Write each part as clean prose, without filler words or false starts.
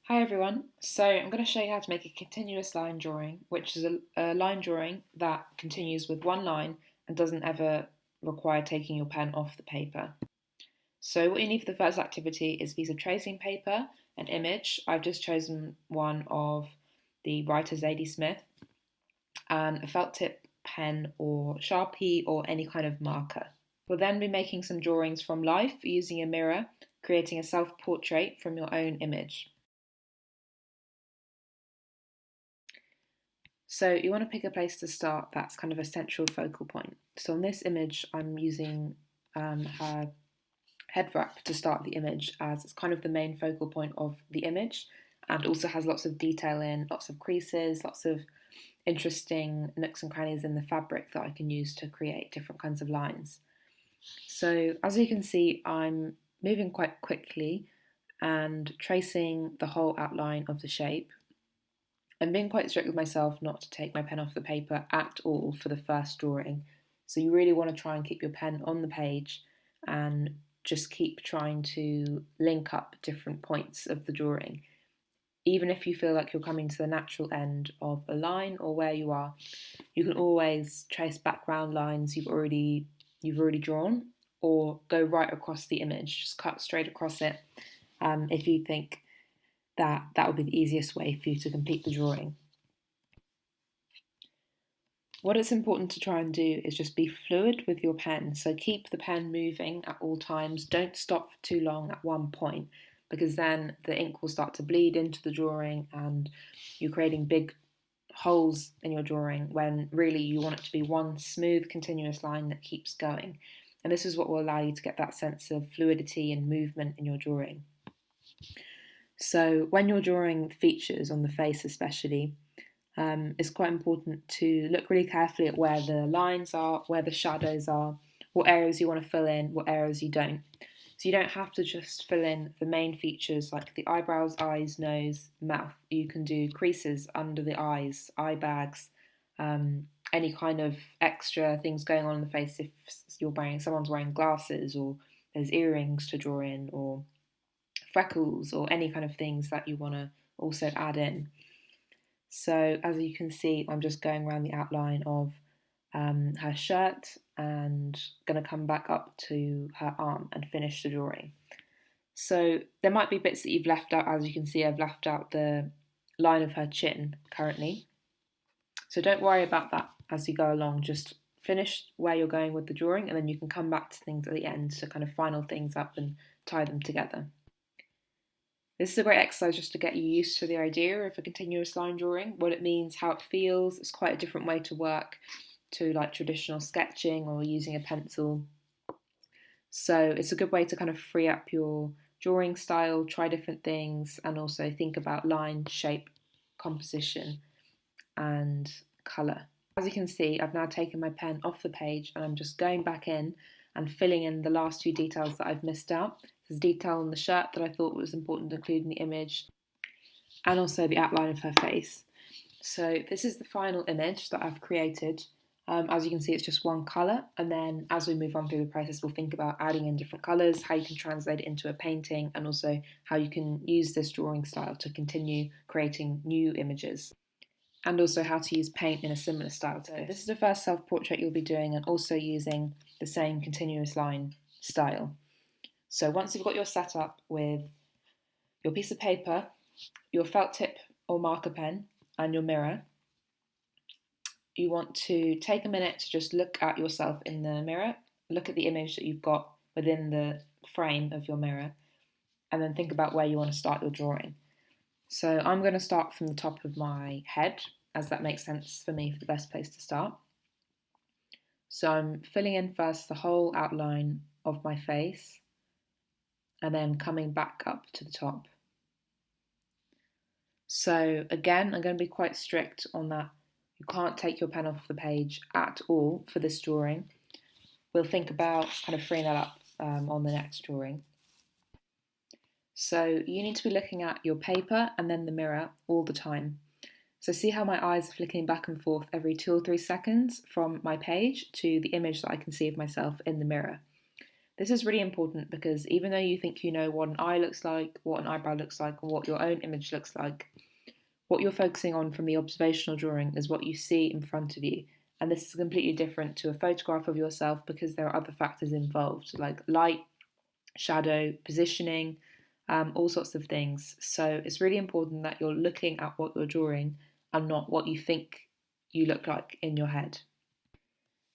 Hi everyone, so I'm going to show you how to make a continuous line drawing, which is a line drawing that continues with one line and doesn't ever require taking your pen off the paper. So what you need for the first activity is a piece of tracing paper, an image. I've just chosen one of the writer Zadie Smith, and a felt tip pen or Sharpie or any kind of marker. We'll then be making some drawings from life using a mirror, creating a self-portrait from your own image. So you want to pick a place to start that's kind of a central focal point. So on this image, I'm using her head wrap to start the image, as it's kind of the main focal point of the image, and also has lots of detail in, lots of creases, lots of interesting nooks and crannies in the fabric that I can use to create different kinds of lines. So as you can see, I'm moving quite quickly and tracing the whole outline of the shape. I'm being quite strict with myself not to take my pen off the paper at all for the first drawing. So you really want to try and keep your pen on the page and just keep trying to link up different points of the drawing. Even if you feel like you're coming to the natural end of a line or where you are, you can always trace background lines you've already drawn, or go right across the image, just cut straight across it if you think that would be the easiest way for you to complete the drawing. What it's important to try and do is just be fluid with your pen. So keep the pen moving at all times. Don't stop for too long at one point, because then the ink will start to bleed into the drawing and you're creating big holes in your drawing when really you want it to be one smooth continuous line that keeps going. And this is what will allow you to get that sense of fluidity and movement in your drawing. So when you're drawing features on the face especially, it's quite important to look really carefully at where the lines are, where the shadows are, what areas you want to fill in, what areas you don't. So you don't have to just fill in the main features like the eyebrows, eyes, nose, mouth. You can do creases under the eyes, eye bags, any kind of extra things going on in the face if someone's wearing glasses, or there's earrings to draw in, or freckles, or any kind of things that you want to also add in. So as you can see, I'm just going around the outline of her shirt and going to come back up to her arm and finish the drawing. So there might be bits that you've left out. As you can see, I've left out the line of her chin currently. So don't worry about that as you go along. Just finish where you're going with the drawing, and then you can come back to things at the end to kind of final things up and tie them together. This is a great exercise just to get you used to the idea of a continuous line drawing, what it means, how it feels. It's quite a different way to work to like traditional sketching or using a pencil. So it's a good way to kind of free up your drawing style, try different things, and also think about line, shape, composition, and colour. As you can see, I've now taken my pen off the page and I'm just going back in and filling in the last few details that I've missed out. There's detail on the shirt that I thought was important to include in the image, and also the outline of her face. So this is the final image that I've created. As you can see, it's just one colour, and then as we move on through the process, we'll think about adding in different colours, how you can translate it into a painting, and also how you can use this drawing style to continue creating new images, and also how to use paint in a similar style to this. This is the first self-portrait you'll be doing, and also using the same continuous line style. So once you've got your setup with your piece of paper, your felt tip or marker pen, and your mirror, you want to take a minute to just look at yourself in the mirror, look at the image that you've got within the frame of your mirror, and then think about where you want to start your drawing. So I'm going to start from the top of my head, as that makes sense for me for the best place to start. So I'm filling in first the whole outline of my face, and then coming back up to the top. So again, I'm going to be quite strict on that. You can't take your pen off the page at all for this drawing. We'll think about kind of freeing that up on the next drawing. So you need to be looking at your paper and then the mirror all the time. So see how my eyes are flicking back and forth every 2 or 3 seconds from my page to the image that I can see of myself in the mirror. This is really important because even though you think you know what an eye looks like, what an eyebrow looks like, or what your own image looks like, what you're focusing on from the observational drawing is what you see in front of you. And this is completely different to a photograph of yourself because there are other factors involved, like light, shadow, positioning, all sorts of things. So it's really important that you're looking at what you're drawing and not what you think you look like in your head.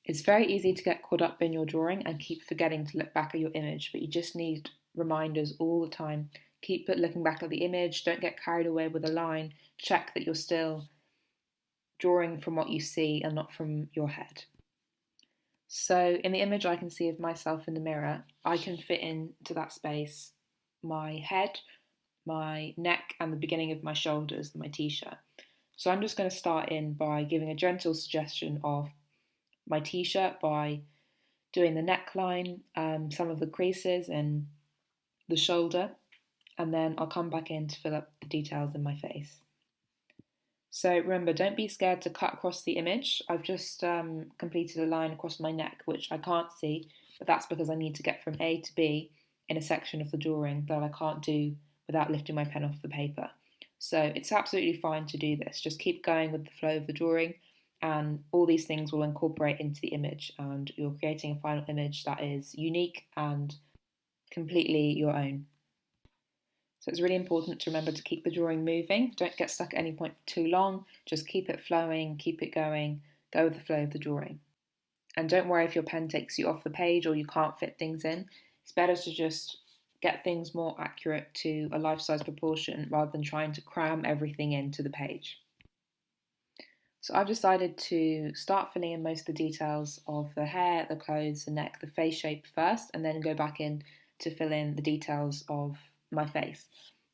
It's very easy to get caught up in your drawing and keep forgetting to look back at your image, but you just need reminders all the time. Keep looking back at the image, don't get carried away with a line, check that you're still drawing from what you see and not from your head. So in the image I can see of myself in the mirror, I can fit into that space my head, my neck, and the beginning of my shoulders, my t-shirt. So I'm just going to start in by giving a gentle suggestion of my t-shirt by doing the neckline, some of the creases and the shoulder, and then I'll come back in to fill up the details in my face. So remember, don't be scared to cut across the image. I've just completed a line across my neck, which I can't see, but that's because I need to get from A to B in a section of the drawing that I can't do without lifting my pen off the paper. So it's absolutely fine to do this. Just keep going with the flow of the drawing, and all these things will incorporate into the image, and you're creating a final image that is unique and completely your own. So it's really important to remember to keep the drawing moving. Don't get stuck at any point for too long. Just keep it flowing, keep it going, go with the flow of the drawing. And don't worry if your pen takes you off the page or you can't fit things in. It's better to just get things more accurate to a life-size proportion rather than trying to cram everything into the page. So I've decided to start filling in most of the details of the hair, the clothes, the neck, the face shape first, and then go back in to fill in the details of my face.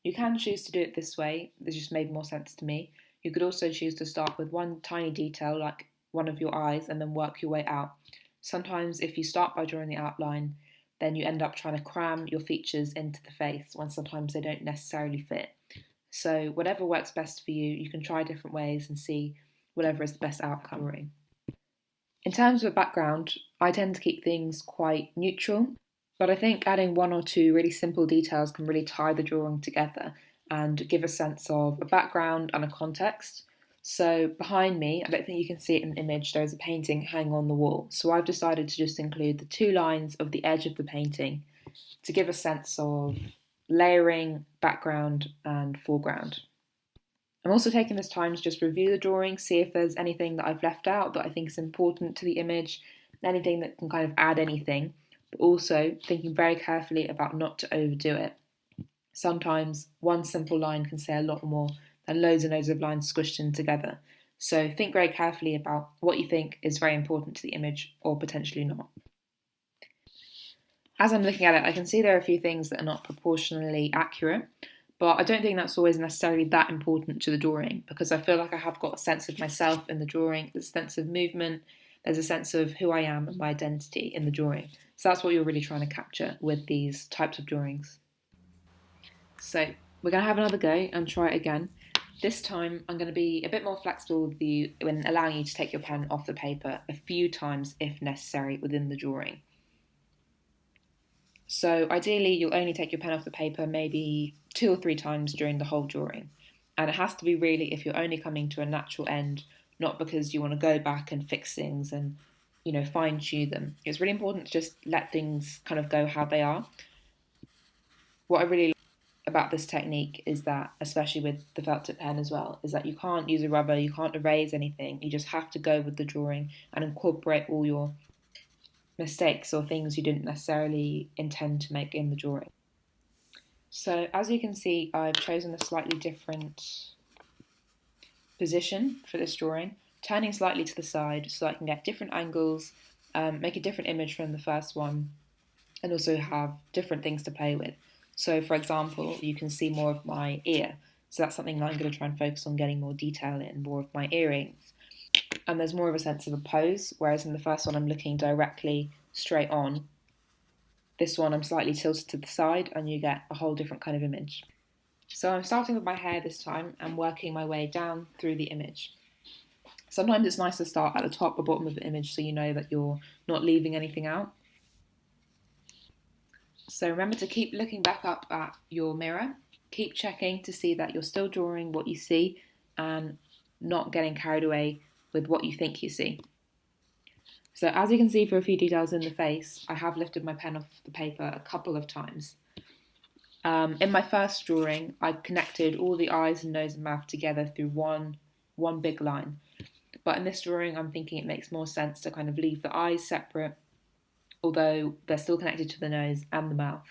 You can choose to do it this way, this just made more sense to me. You could also choose to start with one tiny detail like one of your eyes and then work your way out. Sometimes if you start by drawing the outline, then you end up trying to cram your features into the face when sometimes they don't necessarily fit. So whatever works best for you, you can try different ways and see whatever is the best outcome. In terms of a background, I tend to keep things quite neutral, but I think adding one or two really simple details can really tie the drawing together and give a sense of a background and a context. So behind me, I don't think you can see it in the image, there's a painting hanging on the wall. So I've decided to just include the two lines of the edge of the painting to give a sense of layering, background and foreground. I'm also taking this time to just review the drawing, see if there's anything that I've left out that I think is important to the image, anything that can kind of add anything, but also thinking very carefully about not to overdo it. Sometimes one simple line can say a lot more than loads and loads of lines squished in together. So think very carefully about what you think is very important to the image or potentially not. As I'm looking at it, I can see there are a few things that are not proportionally accurate, but I don't think that's always necessarily that important to the drawing because I feel like I have got a sense of myself in the drawing, there's a sense of movement, there's a sense of who I am and my identity in the drawing. So that's what you're really trying to capture with these types of drawings. So we're going to have another go and try it again. This time I'm going to be a bit more flexible with you when allowing you to take your pen off the paper a few times if necessary within the drawing. So ideally you'll only take your pen off the paper maybe 2 or 3 times during the whole drawing. And it has to be really if you're only coming to a natural end, not because you want to go back and fix things and, fine tune them. It's really important to just let things kind of go how they are. What I really like about this technique is that, especially with the felt tip pen as well, is that you can't use a rubber, you can't erase anything. You just have to go with the drawing and incorporate all your mistakes or things you didn't necessarily intend to make in the drawing. So as you can see, I've chosen a slightly different position for this drawing, turning slightly to the side so I can get different angles, make a different image from the first one, and also have different things to play with. So for example, you can see more of my ear. So that's something that I'm going to try and focus on getting more detail in, more of my earrings. And there's more of a sense of a pose, whereas in the first one I'm looking directly straight on. This one I'm slightly tilted to the side and you get a whole different kind of image. So I'm starting with my hair this time and working my way down through the image. Sometimes it's nice to start at the top or bottom of the image so you know that you're not leaving anything out. So remember to keep looking back up at your mirror, keep checking to see that you're still drawing what you see and not getting carried away with what you think you see. So as you can see for a few details in the face, I have lifted my pen off the paper a couple of times. In my first drawing, I connected all the eyes and nose and mouth together through one big line. But in this drawing, I'm thinking it makes more sense to kind of leave the eyes separate, although they're still connected to the nose and the mouth.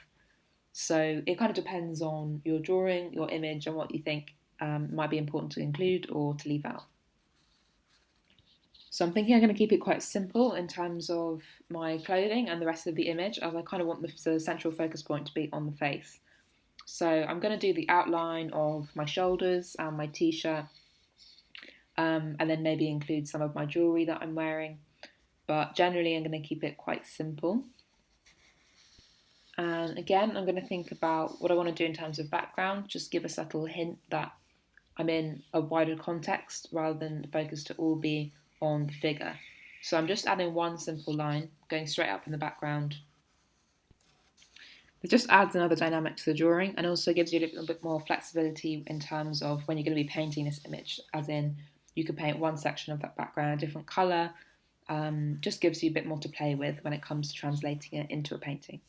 So it kind of depends on your drawing, your image, and what you think might be important to include or to leave out. So I'm thinking I'm going to keep it quite simple in terms of my clothing and the rest of the image, as I kind of want the central focus point to be on the face. So I'm going to do the outline of my shoulders and my t-shirt, and then maybe include some of my jewellery that I'm wearing. But generally I'm going to keep it quite simple. And again, I'm going to think about what I want to do in terms of background, just give a subtle hint that I'm in a wider context rather than the focus to all be on the figure. So I'm just adding one simple line, going straight up in the background. It just adds another dynamic to the drawing and also gives you a little bit more flexibility in terms of when you're going to be painting this image, as in you could paint one section of that background a different colour, just gives you a bit more to play with when it comes to translating it into a painting.